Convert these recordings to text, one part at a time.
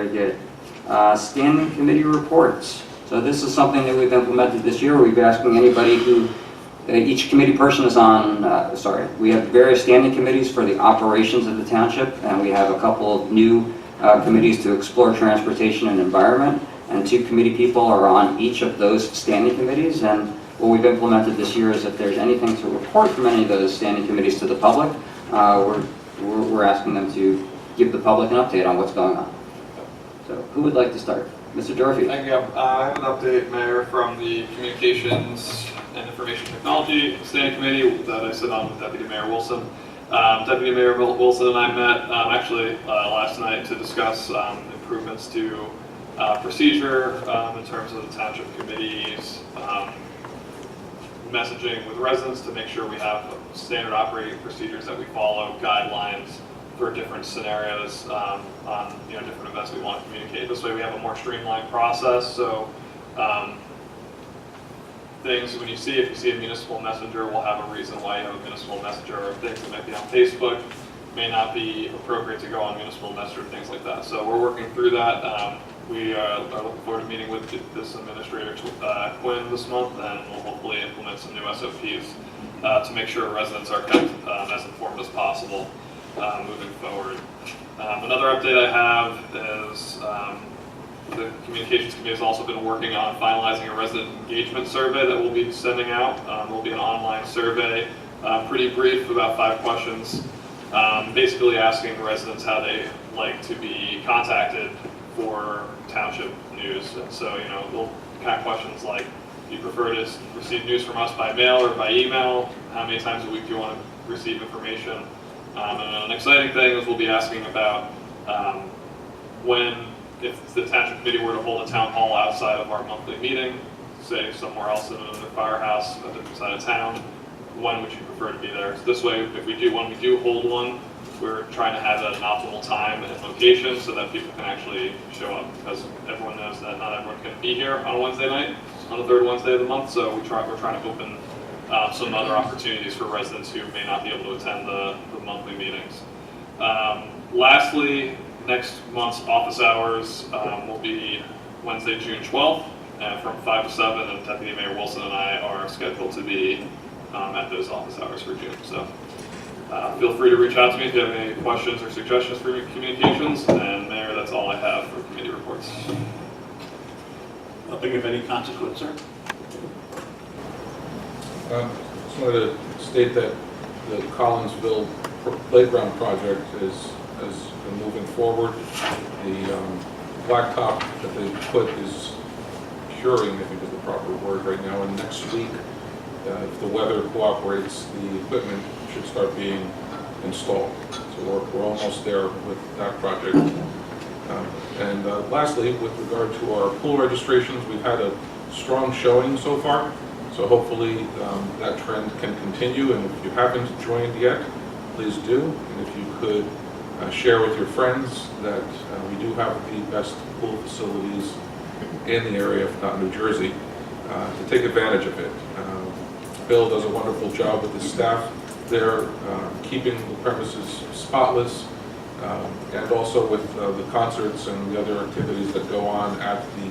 Very good. Standing committee reports. So this is something that we've implemented this year. We've been asking anybody who, each committee person is on, we have various standing committees for the operations of the township, and we have a couple of new committees to explore transportation and environment, and 2 committee people are on each of those standing committees. And what we've implemented this year is if there's anything to report from any of those standing committees to the public, we're asking them to give the public an update on what's going on. So who would like to start? Mr. Dorothy. Thank you. I have an update, Mayor, from the Communications and Information Technology Standing Committee that I sit on with Deputy Mayor Wilson. Deputy Mayor Wilson and I met last night to discuss improvements to procedure in terms of the township committees, messaging with residents to make sure we have standard operating procedures that we follow, guidelines for different scenarios on different events we want to communicate. This way we have a more streamlined process. So things when if you see a municipal messenger, we'll have a reason why you have a municipal messenger, or things that might be on Facebook may not be appropriate to go on municipal messenger, things like that. So we're working through that. We are looking forward to meeting with this administrator, Quinn, this month, and we'll hopefully implement some new SOPs to make sure residents are kept as informed as possible moving forward. Another update I have is the Communications Committee has also been working on finalizing a resident engagement survey that we'll be sending out. It will be an online survey, pretty brief, about 5 questions, basically asking residents how they like to be contacted for township news. And so, little kind of questions like, do you prefer to receive news from us by mail or by email? How many times a week do you want to receive information? And an exciting thing is we'll be asking about if the township committee were to hold a town hall outside of our monthly meeting, say somewhere else in another firehouse on a different side of town, when would you prefer to be there? So this way, when we do hold one, we're trying to have an optimal time and location so that people can actually show up, because everyone knows that not everyone can be here on a Wednesday night, on the 3rd Wednesday of the month. So we're trying to open some other opportunities for residents who may not be able to attend the monthly meetings. Lastly, next month's office hours will be Wednesday, June 12th, from 5 to 7, and Deputy Mayor Wilson and I are scheduled to be at those office hours for June. So feel free to reach out to me if you have any questions or suggestions for communications. And Mayor, that's all I have for committee reports. Nothing of any consequence, sir? Just wanted to state that the Collinsville Playground project is been moving forward. The blacktop that they put is curing, I think is the proper word right now, and next week, if the weather cooperates, the equipment should start being installed. So we're almost there with that project. And lastly, with regard to our pool registrations, we've had a strong showing so far. So hopefully that trend can continue, and if you haven't joined yet, please do. And if you could share with your friends that we do have the best pool facilities in the area, if not New Jersey, to take advantage of it. Bill does a wonderful job with his staff there, keeping the premises spotless, and also with the concerts and the other activities that go on at the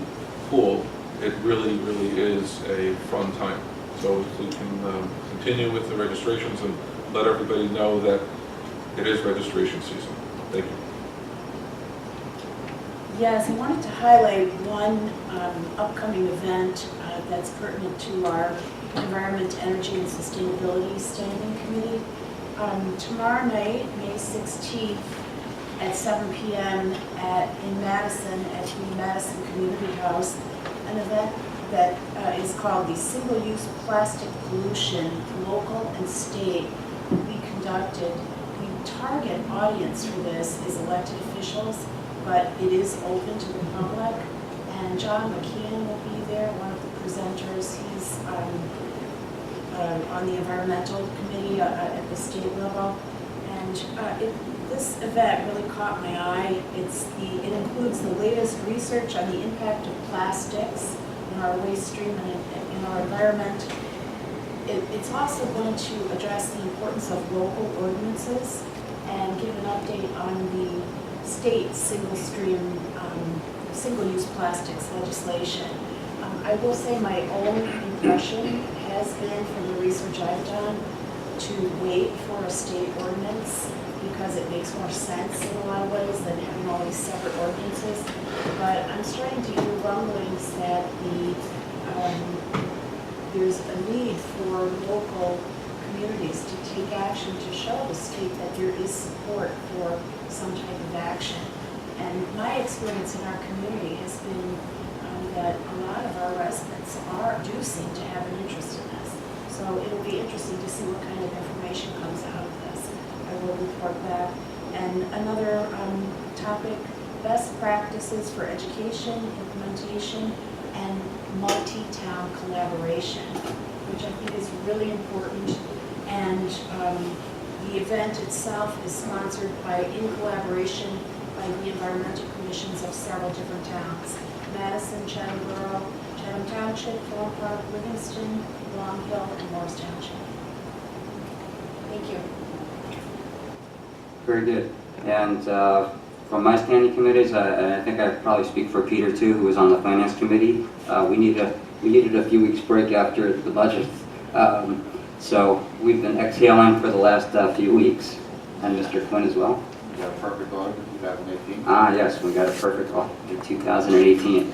pool. It really, really is a fun time. So if we can continue with the registrations and let everybody know that it is registration season. Thank you. Yes, I wanted to highlight one upcoming event that's pertinent to our Environment, Energy, and Sustainability Standing Committee. Tomorrow night, May 16th, at 7 p.m. in Madison at the Madison Community House, an event that is called the Single-Use Plastic Pollution, Local and State, will be conducted. The target audience for this is elected officials, but it is open to the public. And John McKeon will be there, one of the presenters. He's on the environmental committee at the state level. And this event really caught my eye. It includes the latest research on the impact of plastics in our waste stream and in our environment. It's also going to address the importance of local ordinances and give an update on the state single-use plastics legislation. I will say my own impression has been from the research I've done to wait for a state ordinance because it makes more sense in a lot of ways than having all these separate ordinances. But I'm starting to hear rumblings that there's a need for local communities to take action to show the state that there is support for some type of action. And my experience in our community has been that a lot of our residents do seem to have an interest in this. So it'll be interesting to see what kind of information comes out of this. I will report back. And another topic, best practices for education, implementation, and multi-town collaboration, which I think is really important. And the event itself is sponsored in collaboration by the environmental commissions of several different towns: Madison, Chatham Borough, Chatham Township, Thorpe Park, Livingston, Long Hill, and Morris Township. Thank you. Very good. And from my standing committees, and I think I probably speak for Peter too, who was on the finance committee, we needed a few weeks break after the budget. So we've been exhaling for the last few weeks, and Mr. Quinn as well. You got a perfect audit in 2018? Yes, we got a perfect audit in 2018.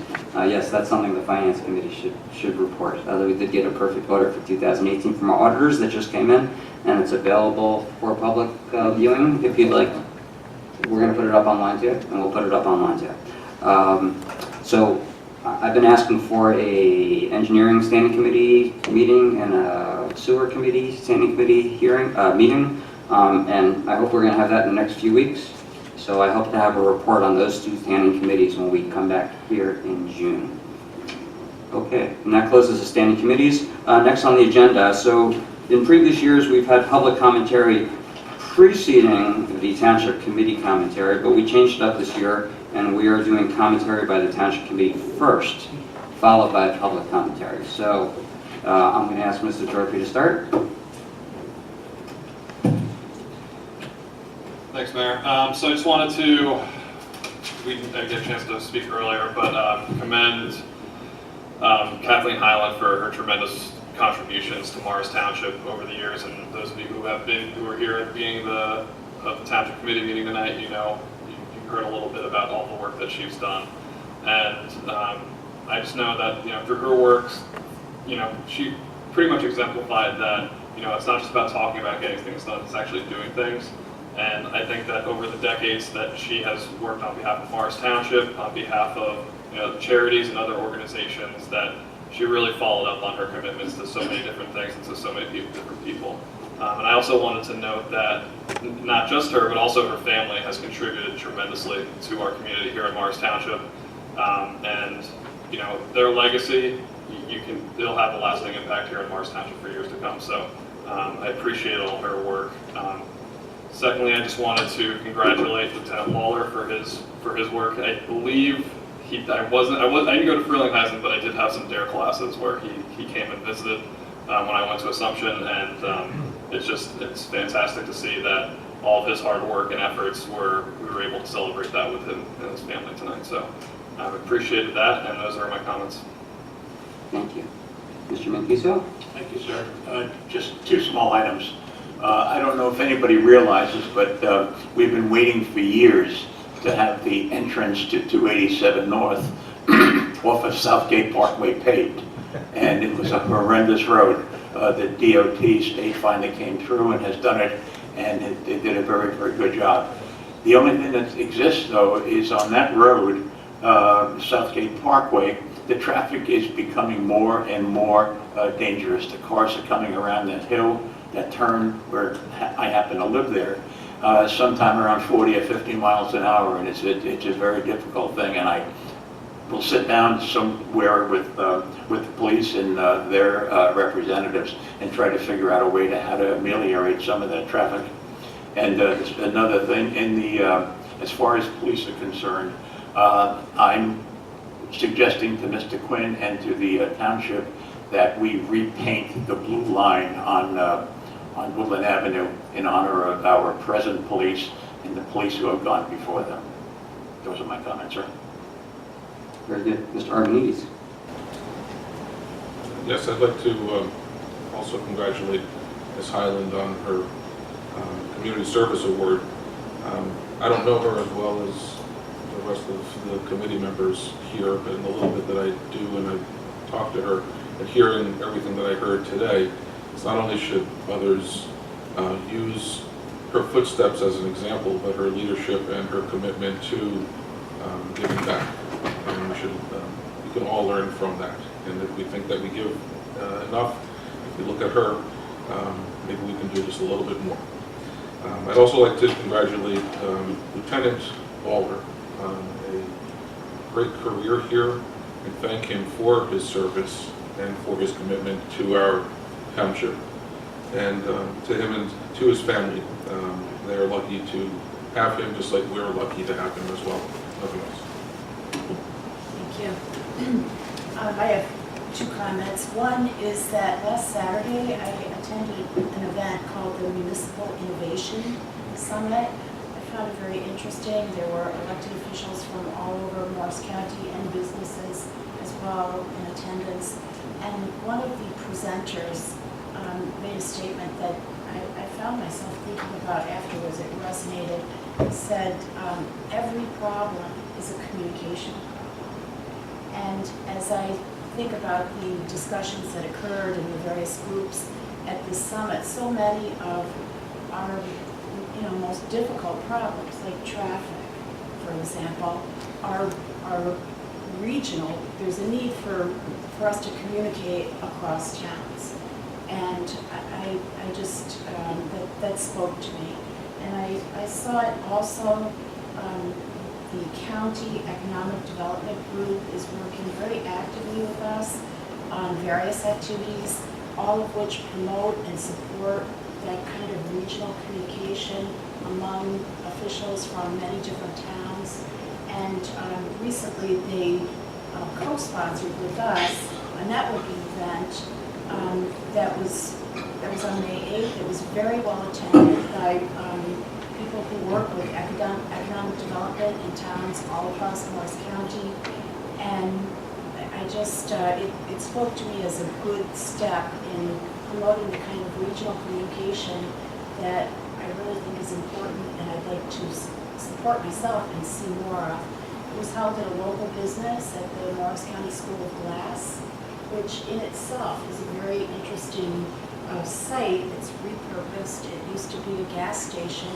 Yes, that's something the finance committee should report. We did get a perfect audit for 2018 from our auditors that just came in, and it's available for public viewing if you'd like. We're going to put it up online too, and we'll put it up online too. So I've been asking for a engineering standing committee meeting and a sewer committee standing committee meeting. And I hope we're going to have that in the next few weeks. So I hope to have a report on those two standing committees when we come back here in June. Okay, and that closes the standing committees. Next on the agenda, so in previous years we've had public commentary preceding the Township Committee commentary, but we changed it up this year and we are doing commentary by the Township Committee first, followed by public commentary. So I'm going to ask Mr. Torpy to start. Thanks, Mayor. So I just wanted to, we didn't get a chance to speak earlier, but commend Kathleen Highland for her tremendous contributions to Morris Township over the years, and those of you who are here at the beginning of the Township Committee meeting tonight, you heard a little bit about all the work that she's done. And I just know that, through her work, she pretty much exemplified that, it's not just about talking about getting things done, it's actually doing things. And I think that over the decades that she has worked on behalf of Morris Township, on behalf of charities and other organizations, that she really followed up on her commitments to so many different things and to so many different people. And I also wanted to note that not just her, but also her family has contributed tremendously to our community here in Morris Township. And their legacy, it'll have a lasting impact here in Morris Township for years to come. So I appreciate all her work. Secondly, I just wanted to congratulate Lieutenant Lawler for his work. I believe I didn't go to Frelinghuysen, but I did have some DARE classes where he came and visited when I went to Assumption, and it's fantastic to see that all of his hard work and efforts we were able to celebrate that with him and his family tonight. So I've appreciated that, and those are my comments. Thank you. Mr. Mancuso? Thank you, sir. Just two small items. I don't know if anybody realizes, but we've been waiting for years to have the entrance to 287 North off of Southgate Parkway paved. And it was a horrendous road. The DOT state finally came through and has done it, and they did a very, very good job. The only thing that exists, though, is on that road, Southgate Parkway, the traffic is becoming more and more dangerous. The cars are coming around that hill, that turn where I happen to live there, sometime around 40 or 50 miles an hour, and it's a very difficult thing. And I will sit down somewhere with the police and their representatives and try to figure out a way to how to ameliorate some of that traffic. And another thing, as far as police are concerned, I'm suggesting to Mr. Quinn and to the township that we repaint the blue line on Woodland Avenue in honor of our present police and the police who have gone before them. Those are my comments, sir. Very good. Mr. Arvanites? Yes, I'd like to also congratulate Ms. Highland on her Community Service Award. I don't know her as well as the rest of the committee members here, but in the little bit that I do, and I talked to her, and hearing everything that I heard today, it's not only should others use her footsteps as an example, but her leadership and her commitment to giving back. And we can all learn from that. And if we think that we give enough, if we look at her, maybe we can do just a little bit more. I'd also like to congratulate Lieutenant Balder on a great career here and thank him for his service and for his commitment to our township. And to him and to his family, they are lucky to have him, just like we're lucky to have him as well. Nothing else. Thank you. I have two comments. One is that last Saturday I attended an event called the Municipal Innovation Summit. I found it very interesting. There were elected officials from all over Morris County and businesses as well in attendance. And one of the presenters made a statement that I found myself thinking about afterwards. It resonated. He said, every problem is a communication problem. And as I think about the discussions that occurred in the various groups at this summit, so many of our most difficult problems, like traffic, for example, are regional. There's a need for us to communicate across towns. And I just, that spoke to me. And I saw it also, the County Economic Development Group is working very actively with us on various activities, all of which promote and support that kind of regional communication among officials from many different towns. And recently they co-sponsored with us a networking event that was on May 8th. It was very well attended by people who work with economic development in towns all across Morris County. And I just, it spoke to me as a good step in promoting the kind of regional communication that I really think is important and I'd like to support myself and see more of. It was held at a local business at the Morris County School of Glass, which in itself is a very interesting site. It's repurposed. It used to be a gas station,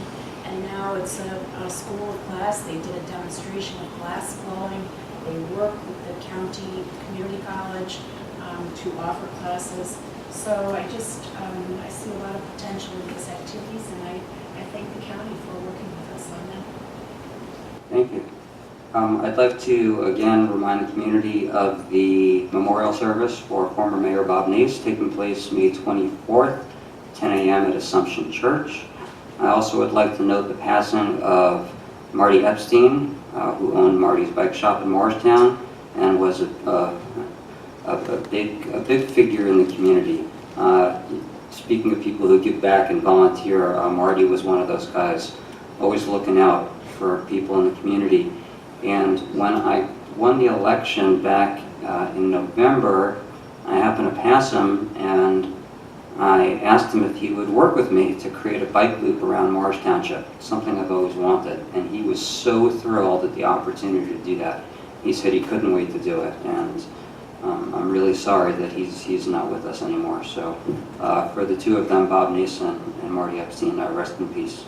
and now it's a school of glass. They did a demonstration of glass blowing. They work with the county community college to offer classes. So I just, I see a lot of potential in these activities, and I thank the county for working with us on them. Thank you. I'd like to again remind the community of the memorial service for former Mayor Bob Nace taking place May 24th, 10 a.m. at Assumption Church. I also would like to note the passing of Marty Epstein, who owned Marty's Bike Shop in Morristown and was a big figure in the community. Speaking of people who give back and volunteer, Marty was one of those guys, always looking out for people in the community. And when I won the election back in November, I happened to pass him and I asked him if he would work with me to create a bike loop around Morris Township, something I've always wanted. And he was so thrilled at the opportunity to do that. He said he couldn't wait to do it. And I'm really sorry that he's not with us anymore. So for the two of them, Bob Nason and Marty Epstein, rest in peace.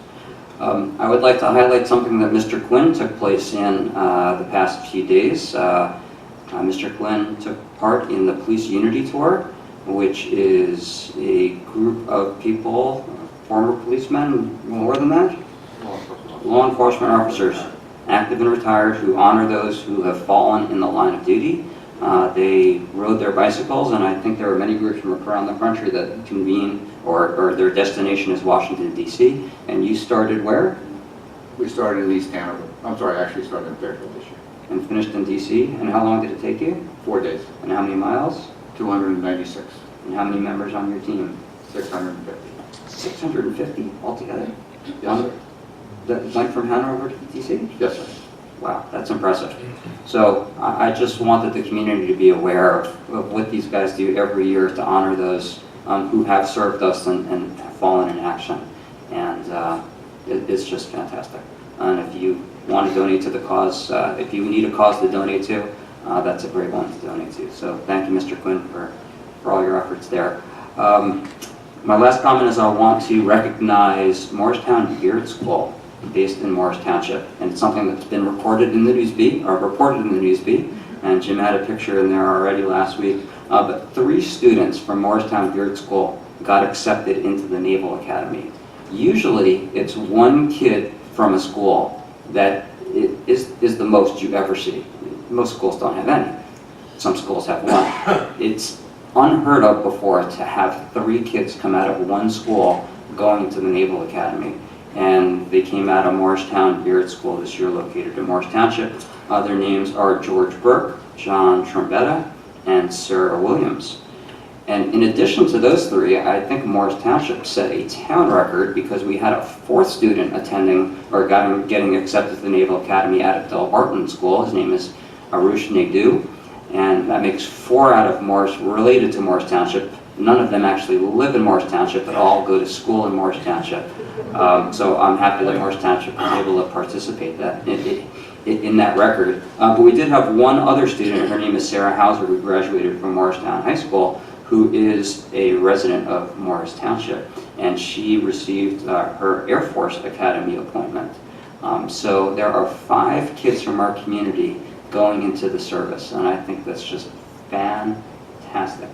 I would like to highlight something that Mr. Quinn took place in the past few days. Mr. Quinn took part in the Police Unity Tour, which is a group of people, former policemen, more than that? Law enforcement officers, active and retired, who honor those who have fallen in the line of duty. They rode their bicycles, and I think there are many groups from around the country that convene, or their destination is Washington, D.C. And you started where? We started in East Hanover. I'm sorry, actually started in Fairfield this year. And finished in D.C. And how long did it take you? 4 days, And how many miles? 296, And how many members on your team? 650. 650 altogether? Yes, sir. That went from Hanover to D.C.? Yes, sir. Wow, that's impressive. So I just wanted the community to be aware of what these guys do every year to honor those who have served us and have fallen in action. And it's just fantastic. And if you want to donate to the cause, if you need a cause to donate to, that's a great one to donate to. So thank you, Mr. Quinn, for all your efforts there. My last comment is I want to recognize Morristown Beard School, based in Morris Township, and it's something that's been reported in the Newsbee, and Jim had a picture in there already last week. But 3 students from Morristown Beard School got accepted into the Naval Academy. Usually, it's 1 kid from a school that is the most you ever see. Most schools don't have any. Some schools have 1. It's unheard of before to have 3 kids come out of 1 school going to the Naval Academy. And they came out of Morristown Beard School this year, located in Morris Township. Their names are George Burke, John Trombetta, and Sarah Williams. And in addition to those 3, I think Morris Township set a town record because we had a 4th student attending, or getting accepted to the Naval Academy out of Del Barton School. His name is Arush Naidu, and that makes 4 out of Morris related to Morris Township. None of them actually live in Morris Township, but all go to school in Morris Township. So I'm happy that Morris Township was able to participate in that record. But we did have 1 other student, her name is Sarah Hauser, who graduated from Morristown High School, who is a resident of Morris Township, and she received her Air Force Academy appointment. So there are 5 kids from our community going into the service, and I think that's just fantastic.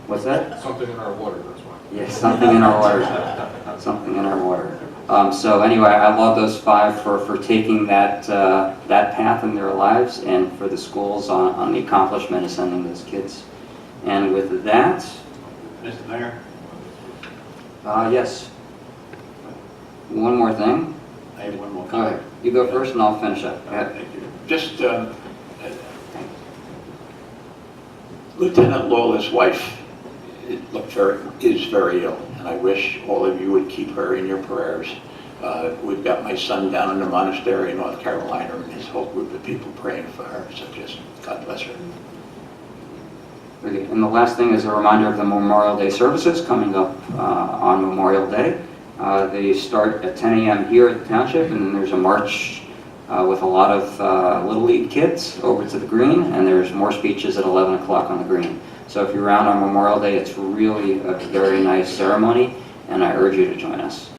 What's that? Something in our water, that's why. Yes, something in our water. Something in our water. So anyway, I love those 5 for taking that path in their lives, and for the schools on the accomplishment of sending those kids. And with that, Mr. Mayor? yes. One more thing. I have one more Go comment. ahead. You go first, and I'll finish up. Go ahead. Thank you. Just, Lieutenant Lawler's wife is very ill, and I wish all of you would keep her in your prayers. We've got my son down in the monastery in North Carolina, and his whole group of people praying for her, so just God bless her. Okay. And the last thing is a reminder of the Memorial Day services coming up on Memorial Day. They start at 10 a.m. here at the Township, and then there's a march with a lot of Little League kids over to the green, and there's more speeches at 11 o'clock on the green. So if you're around on Memorial Day, it's really a very nice ceremony, and I urge you to join us.